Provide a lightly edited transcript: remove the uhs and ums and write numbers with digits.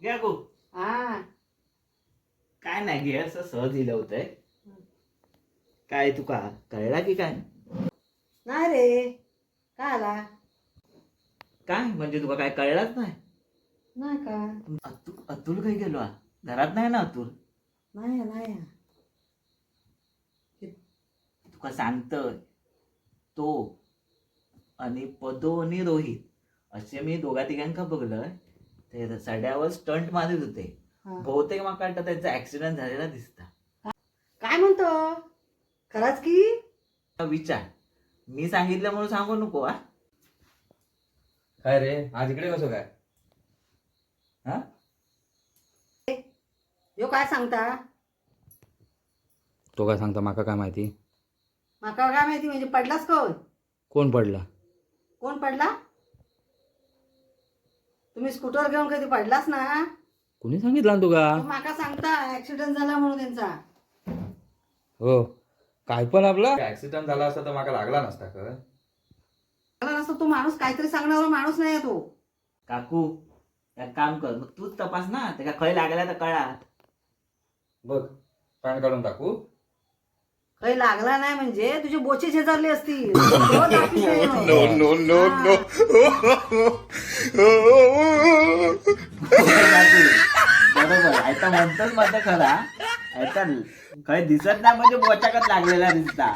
घ्या गो. हा काय नाही घे, असं सहज दिलं होतंय. काय तुका कळला की काय? नाही रे, काय आला? काय म्हणजे तुका काय कळलाच नाही? नाही का? अतुल काही गेलो हा? घरात नाही ना अतुल? नाही नाही तुका सांगतोय तो आणि पदो आणि रोहित असे मी दोघा तिघांका बघलंय. ते सड्यावर स्टंट मारत होते. हा. बहुतेक मला वाटतं त्यांचा ऍक्सिडेंट झालेला दिसता. काय म्हणतो? खरंच की? विचार, मी सांगितलं म्हणून सांगू नको हा. काय रे आज इकडे कसं काय? हा यो काय सांगता? तो काय सांगता माका काय माहिती? माका काय माहिती म्हणजे पडलास कोण? कोण पडला? कोण पडला? तुम्ही स्कूटर घेऊन कधी पडलास ना? कुणी सांगितलं तुका? तो माका सांगता ऍक्सिडेंट झाला म्हणून त्यांचा. हो काय पण आपला ऍक्सिडेंट झाला असता तर माका लागला नसता का? मला नसतं तो माणूस काहीतरी सांगणारा माणूस नाही आहे तो. काकू एक काम कर, मग तूच तपास ना, त्याला खय लागला तर कळा. बघ पॅन्ट काढून टाकू. काही लागला नाही म्हणजे तुझे बोचे शेजारले असतील. तो दाखवीत नाही हो. बरोबर आता म्हणतोच मत खरा. आता खय दिसत नाही म्हणजे बोचाकत लागलेला दिसता.